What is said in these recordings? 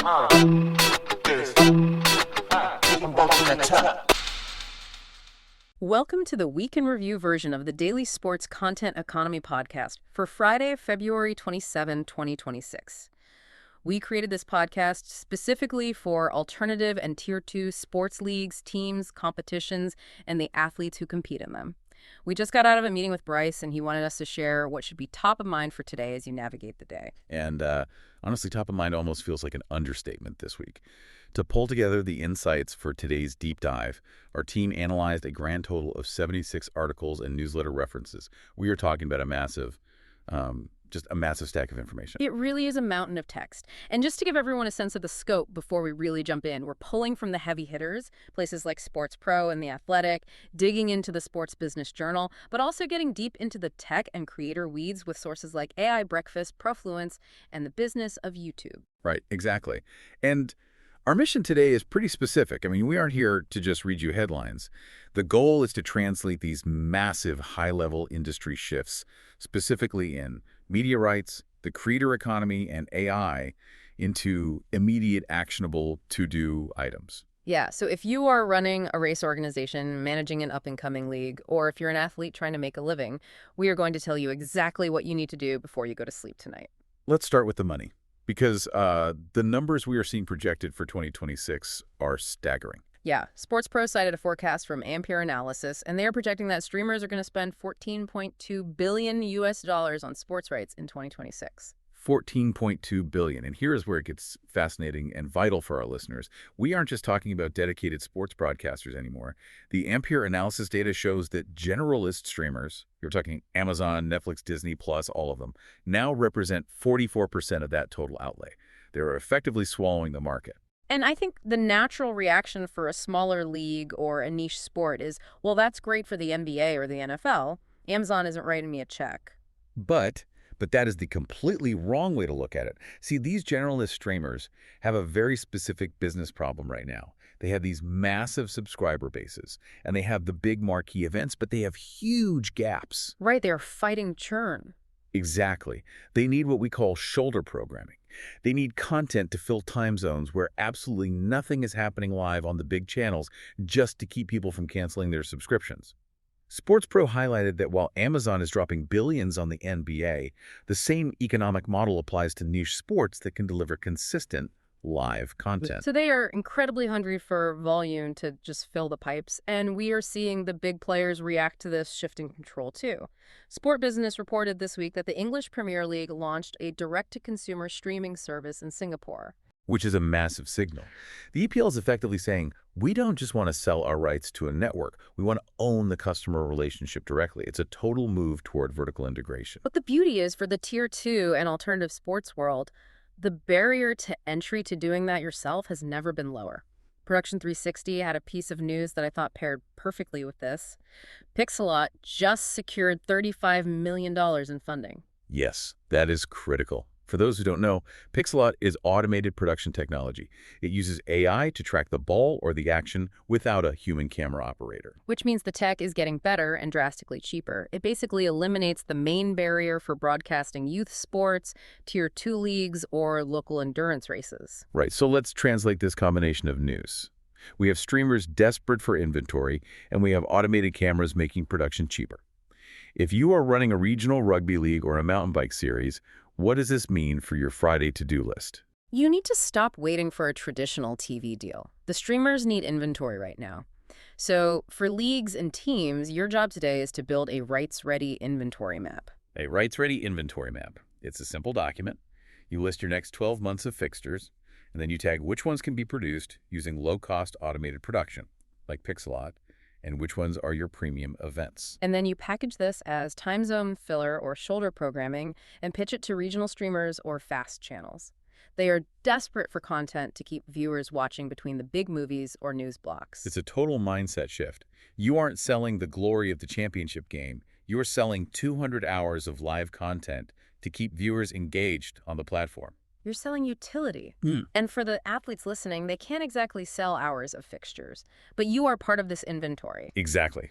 Welcome to the Week in Review version of the Daily Sports Content Economy podcast for Friday, February 27, 2026. We created this podcast specifically for alternative and Tier 2 sports leagues, teams, competitions, and the athletes who compete in them. We just got out of a meeting with Bryce, and he wanted us to share what should be top of mind for today as you navigate the day. And honestly, top of mind almost feels like an understatement this week. To pull together the insights for today's deep dive, our team analyzed a grand total of 76 articles and newsletter references. We are talking about a massive stack of information. It really is a mountain of text. And just to give everyone a sense of the scope before we really jump in, we're pulling from the heavy hitters, places like Sports Pro and The Athletic, digging into the Sports Business Journal, but also getting deep into the tech and creator weeds with sources like AI Breakfast, Profluence, and the business of YouTube. Right, exactly. And our mission today is pretty specific. I mean, we aren't here to just read you headlines. The goal is to translate these massive high-level industry shifts, specifically in media rights, the creator economy, and AI, into immediate, actionable, to-do items. Yeah, so if you are running a race organization, managing an up-and-coming league, or if you're an athlete trying to make a living, we are going to tell you exactly what you need to do before you go to sleep tonight. Let's start with the money, because the numbers we are seeing projected for 2026 are staggering. Yeah, Sports Pro cited a forecast from Ampere Analysis, and they are projecting that streamers are going to spend $14.2 billion on sports rights in 2026. $14.2 billion. And here's where it gets fascinating and vital for our listeners. We aren't just talking about dedicated sports broadcasters anymore. The Ampere Analysis data shows that generalist streamers, you're talking Amazon, Netflix, Disney, Plus, all of them, now represent 44% of that total outlay. They're effectively swallowing the market. And I think the natural reaction for a smaller league or a niche sport is, well, that's great for the NBA or the NFL. Amazon isn't writing me a check. But that is the completely wrong way to look at it. See, these generalist streamers have a very specific business problem right now. They have these massive subscriber bases, and they have the big marquee events, but they have huge gaps. Right, they're fighting churn. Exactly. They need what we call shoulder programming. They need content to fill time zones where absolutely nothing is happening live on the big channels just to keep people from canceling their subscriptions. Sports Pro highlighted that while Amazon is dropping billions on the NBA, the same economic model applies to niche sports that can deliver consistent live content. So they are incredibly hungry for volume to just fill the pipes, and we are seeing the big players react to this shift in control too. Sport Business reported this week that the English Premier League launched a direct-to-consumer streaming service in Singapore. Which is a massive signal. The EPL is effectively saying, we don't just want to sell our rights to a network. We want to own the customer relationship directly. It's a total move toward vertical integration. But the beauty is, for the Tier 2 and alternative sports world, the barrier to entry to doing that yourself has never been lower. Production 360 had a piece of news that I thought paired perfectly with this. Pixelot just secured $35 million in funding. Yes, that is critical. For those who don't know, Pixelot is automated production technology. It uses AI to track the ball or the action without a human camera operator. Which means the tech is getting better and drastically cheaper. It basically eliminates the main barrier for broadcasting youth sports, Tier 2 leagues, or local endurance races. Right, so let's translate this combination of news. We have streamers desperate for inventory, and we have automated cameras making production cheaper. If you are running a regional rugby league or a mountain bike series, what does this mean for your Friday to-do list? You need to stop waiting for a traditional TV deal. The streamers need inventory right now. So for leagues and teams, your job today is to build a rights-ready inventory map. A rights-ready inventory map. It's a simple document. You list your next 12 months of fixtures, and then you tag which ones can be produced using low-cost automated production, like Pixelot, and which ones are your premium events. And then you package this as time zone filler or shoulder programming and pitch it to regional streamers or fast channels. They are desperate for content to keep viewers watching between the big movies or news blocks. It's a total mindset shift. You aren't selling the glory of the championship game. You are selling 200 hours of live content to keep viewers engaged on the platform. You're selling utility. And for the athletes listening, they can't exactly sell hours of fixtures, but you are part of this inventory. Exactly.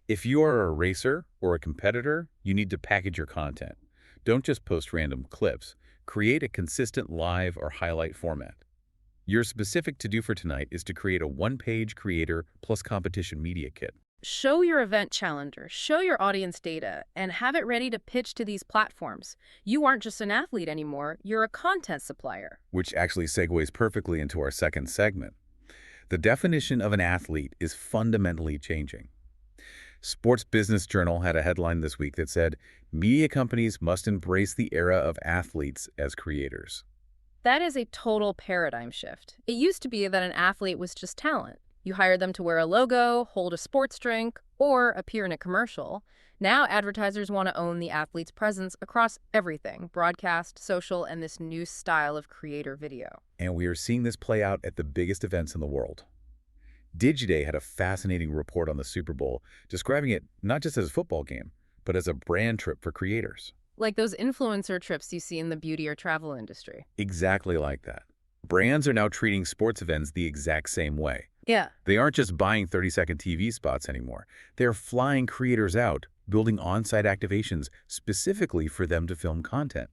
If you are a racer or a competitor, you need to package your content. Don't just post random clips. Create a consistent live or highlight format. Your specific to-do for tonight is to create a one-page creator plus competition media kit, Show your event challenger, show your audience data, and have it ready to pitch to these platforms. You aren't just an athlete anymore, you're a content supplier. which actually segues perfectly into our second segment. The definition of an athlete is fundamentally changing. Sports Business Journal had a headline this week that said, media companies must embrace the era of athletes as creators. That is a total paradigm shift. It used to be that an athlete was just talent. You hired them to wear a logo, hold a sports drink, or appear in a commercial. Now advertisers want to own the athlete's presence across everything, broadcast, social, and this new style of creator video. And we are seeing this play out at the biggest events in the world. Digiday had a fascinating report on the Super Bowl, describing it not just as a football game, but as a brand trip for creators. Like those influencer trips you see in the beauty or travel industry. Exactly like that. Brands are now treating sports events the exact same way. Yeah. They aren't just buying 30-second TV spots anymore. They're flying creators out, building on-site activations specifically for them to film content.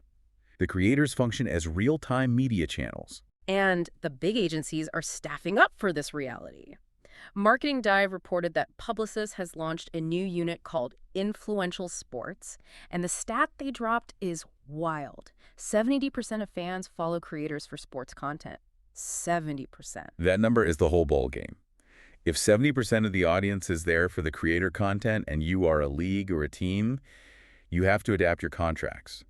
The creators function as real-time media channels. And the big agencies are staffing up for this reality. Marketing Dive reported that Publicis has launched a new unit called Influential Sports, and the stat they dropped is wild. 70% of fans follow creators for sports content. 70%. That number is the whole ball game. If 70% of the audience is there for the creator content and you are a league or a team, you have to adapt your contracts.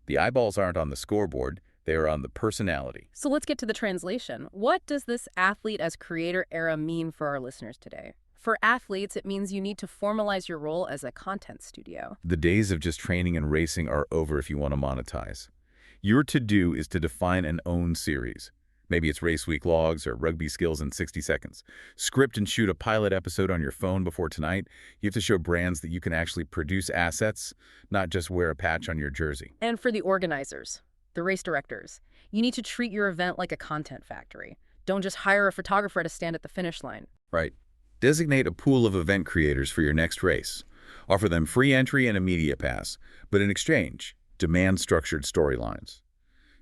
The eyeballs aren't on the scoreboard, they are on the personality. So let's get to the translation. What does this athlete as creator era mean for our listeners today? For athletes, it means you need to formalize your role as a content studio. The days of just training and racing are over if you want to monetize. Your to-do is to define and own series. Maybe it's race week logs or rugby skills in 60 seconds. Script and shoot a pilot episode on your phone before tonight. You have to show brands that you can actually produce assets, not just wear a patch on your jersey. And for the organizers, the race directors, you need to treat your event like a content factory. Don't just hire a photographer to stand at the finish line. Right. Designate a pool of event creators for your next race. Offer them free entry and a media pass, but in exchange, demand structured storylines.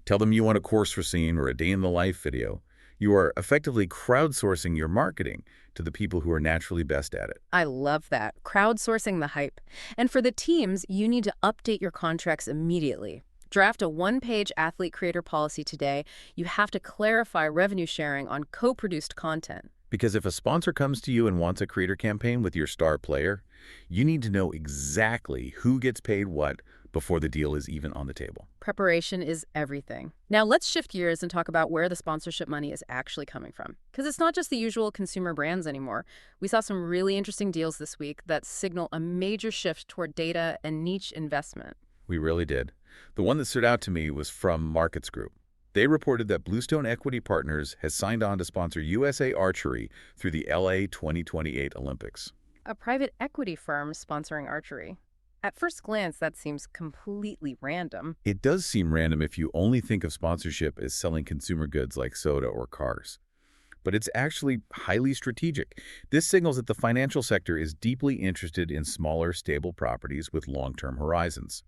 Tell them you want a course for scene or a day-in-the-life video. You are effectively crowdsourcing your marketing to the people who are naturally best at it. I love that. Crowdsourcing the hype. And for the teams, you need to update your contracts immediately. Draft a one-page athlete-creator policy today. You have to clarify revenue sharing on co-produced content. Because if a sponsor comes to you and wants a creator campaign with your star player, you need to know exactly who gets paid what before the deal is even on the table. Preparation is everything. Now let's shift gears and talk about where the sponsorship money is actually coming from. Because it's not just the usual consumer brands anymore. We saw some really interesting deals this week that signal a major shift toward data and niche investment. We really did. The one that stood out to me was from Markets Group. They reported that Bluestone Equity Partners has signed on to sponsor USA Archery through the LA 2028 Olympics. A private equity firm sponsoring archery. At first glance, that seems completely random. It does seem random if you only think of sponsorship as selling consumer goods like soda or cars. But it's actually highly strategic. This signals that the financial sector is deeply interested in smaller, stable properties with long-term horizons.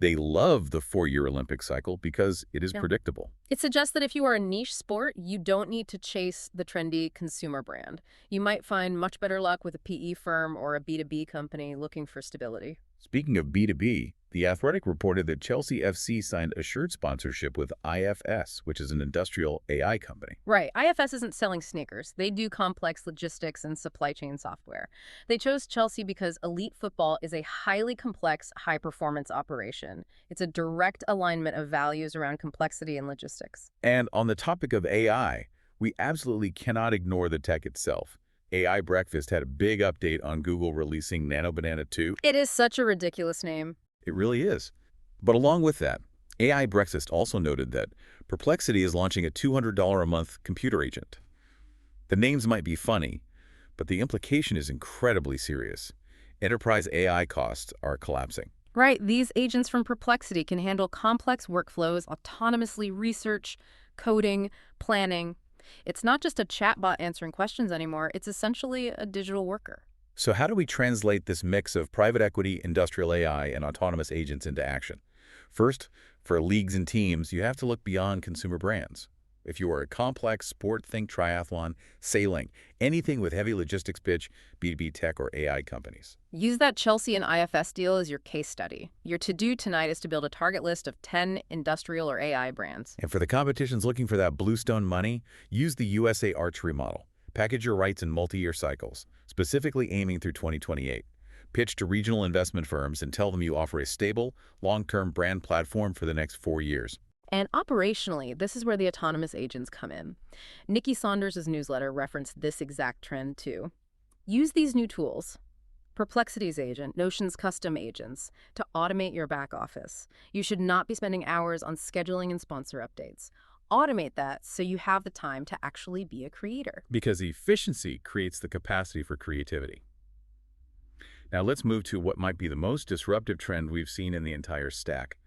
They love the 4-year Olympic cycle because it is predictable. It suggests that if you are a niche sport, you don't need to chase the trendy consumer brand. You might find much better luck with a PE firm or a B2B company looking for stability. Speaking of B2B, The Athletic reported that Chelsea FC signed a shirt sponsorship with IFS, which is an industrial AI company. Right. IFS isn't selling sneakers. They do complex logistics and supply chain software. They chose Chelsea because elite football is a highly complex, high-performance operation. It's a direct alignment of values around complexity and logistics. And on the topic of AI, we absolutely cannot ignore the tech itself. AI Breakfast had a big update on Google releasing Nano Banana 2. It is such a ridiculous name. It really is. But along with that, AI Breakfast also noted that Perplexity is launching a $200 a month computer agent. The names might be funny, but the implication is incredibly serious. Enterprise AI costs are collapsing. Right. These agents from Perplexity can handle complex workflows, autonomously research, coding, planning. It's not just a chatbot answering questions anymore. It's essentially a digital worker. So how do we translate this mix of private equity, industrial AI, and autonomous agents into action? First, for leagues and teams, you have to look beyond consumer brands. If you are a complex sport, think triathlon, sailing, anything with heavy logistics pitch, B2B tech or AI companies. Use that Chelsea and IFS deal as your case study. Your to-do tonight is to build a target list of 10 industrial or AI brands. And for the competitions looking for that bluestone money, use the USA Archery model. Package your rights in multi-year cycles, specifically aiming through 2028. Pitch to regional investment firms and tell them you offer a stable, long-term brand platform for the next 4 years. And operationally, this is where the autonomous agents come in. Nikki Saunders' newsletter referenced this exact trend too. Use these new tools, Perplexity's agent, Notion's custom agents, to automate your back office. You should not be spending hours on scheduling and sponsor updates. Automate that so you have the time to actually be a creator. Because efficiency creates the capacity for creativity. Now let's move to what might be the most disruptive trend we've seen in the entire stack,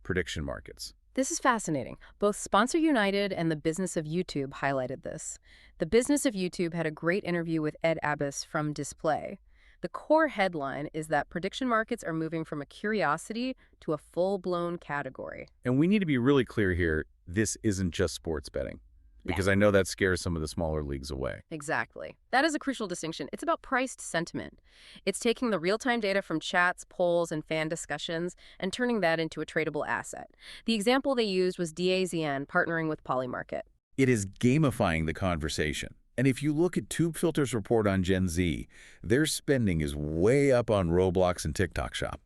prediction markets. This is fascinating. Both Sponsor United and the Business of YouTube highlighted this. The Business of YouTube had a great interview with Ed Abbas from Display. The core headline is that prediction markets are moving from a curiosity to a full-blown category. And we need to be really clear here, this isn't just sports betting. Because I know that scares some of the smaller leagues away. Exactly. That is a crucial distinction. It's about priced sentiment. It's taking the real-time data from chats, polls, and fan discussions and turning that into a tradable asset. The example they used was DAZN partnering with Polymarket. It is gamifying the conversation. And if you look at TubeFilter's report on Gen Z, their spending is way up on Roblox and TikTok Shop.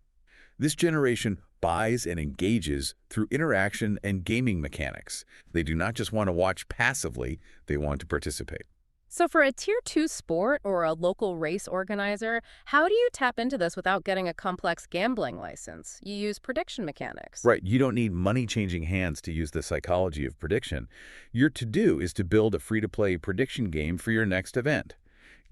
This generation buys and engages through interaction and gaming mechanics. They do not just want to watch passively, they want to participate. So for a Tier 2 sport or a local race organizer, how do you tap into this without getting a complex gambling license? You use prediction mechanics. Right, you don't need money-changing hands to use the psychology of prediction. Your to-do is to build a free-to-play prediction game for your next event.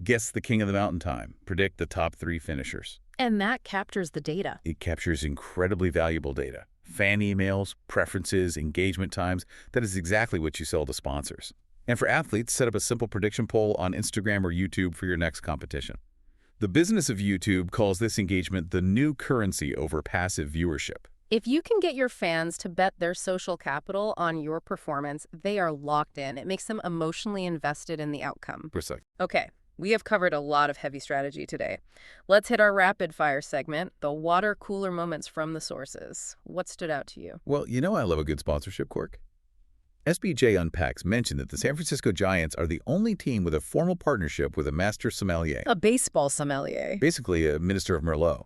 Guess the king of the mountain time. Predict the top 3 finishers. And that captures the data. It captures incredibly valuable data. Fan emails, preferences, engagement times. That is exactly what you sell to sponsors. And for athletes, set up a simple prediction poll on Instagram or YouTube for your next competition. The Business of YouTube calls this engagement the new currency over passive viewership. If you can get your fans to bet their social capital on your performance, they are locked in. It makes them emotionally invested in the outcome. Precisely. Okay. We have covered a lot of heavy strategy today. Let's hit our rapid fire segment, the water cooler moments from the sources. What stood out to you? Well, you know I love a good sponsorship quirk. SBJ Unpacks mentioned that the San Francisco Giants are the only team with a formal partnership with a master sommelier. A baseball sommelier. Basically a minister of Merlot.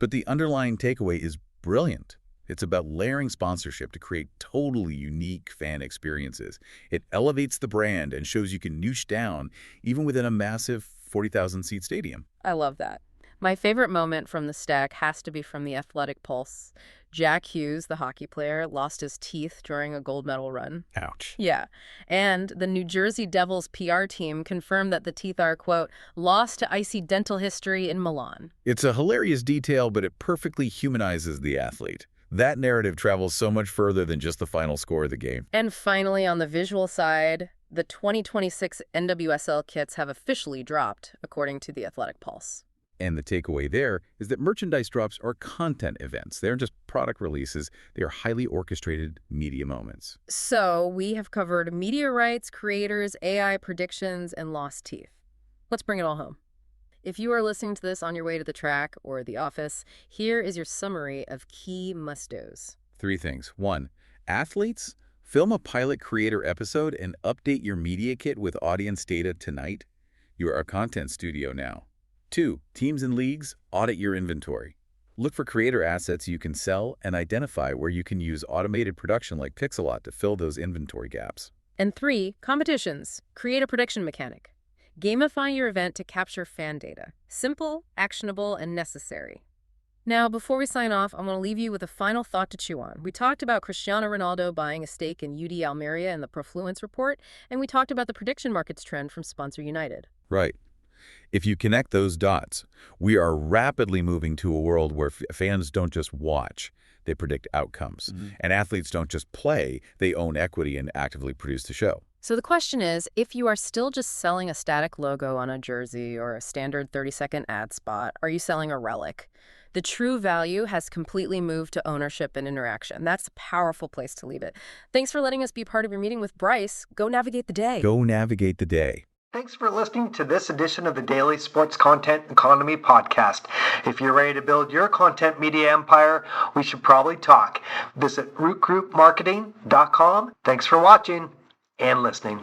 But the underlying takeaway is brilliant. It's about layering sponsorship to create totally unique fan experiences. It elevates the brand and shows you can niche down even within a massive 40,000-seat stadium. I love that. My favorite moment from the stack has to be from the Athletic Pulse. Jack Hughes, the hockey player, lost his teeth during a gold medal run. Ouch. Yeah. And the New Jersey Devils PR team confirmed that the teeth are, quote, lost to icy dental history in Milan. It's a hilarious detail, but it perfectly humanizes the athlete. That narrative travels so much further than just the final score of the game. And finally, on the visual side, the 2026 NWSL kits have officially dropped, according to the Athletic Pulse. And the takeaway there is that merchandise drops are content events. They aren't just product releases. They are highly orchestrated media moments. So we have covered media rights, creators, AI predictions, and lost teeth. Let's bring it all home. If you are listening to this on your way to the track or the office, here is your summary of key must-dos. 3 things. 1, athletes, film a pilot creator episode and update your media kit with audience data tonight. You are a content studio now. 2, teams and leagues, audit your inventory. Look for creator assets you can sell and identify where you can use automated production like Pixelot to fill those inventory gaps. And 3, competitions. Create a prediction mechanic. Gamify your event to capture fan data. Simple, actionable, and necessary. Now, before we sign off, I want to leave you with a final thought to chew on. We talked about Cristiano Ronaldo buying a stake in UD Almeria in the Profluence report, and we talked about the prediction markets trend from Sponsor United. Right. If you connect those dots, we are rapidly moving to a world where fans don't just watch, they predict outcomes. And athletes don't just play, they own equity and actively produce the show. So the question is, if you are still just selling a static logo on a jersey or a standard 30-second ad spot, are you selling a relic? The true value has completely moved to ownership and interaction. That's a powerful place to leave it. Thanks for letting us be part of your meeting with Bryce. Go navigate the day. Go navigate the day. Thanks for listening to this edition of the Daily Sports Content Economy Podcast. If you're ready to build your content media empire, we should probably talk. Visit rootgroupmarketing.com. Thanks for watching and listening.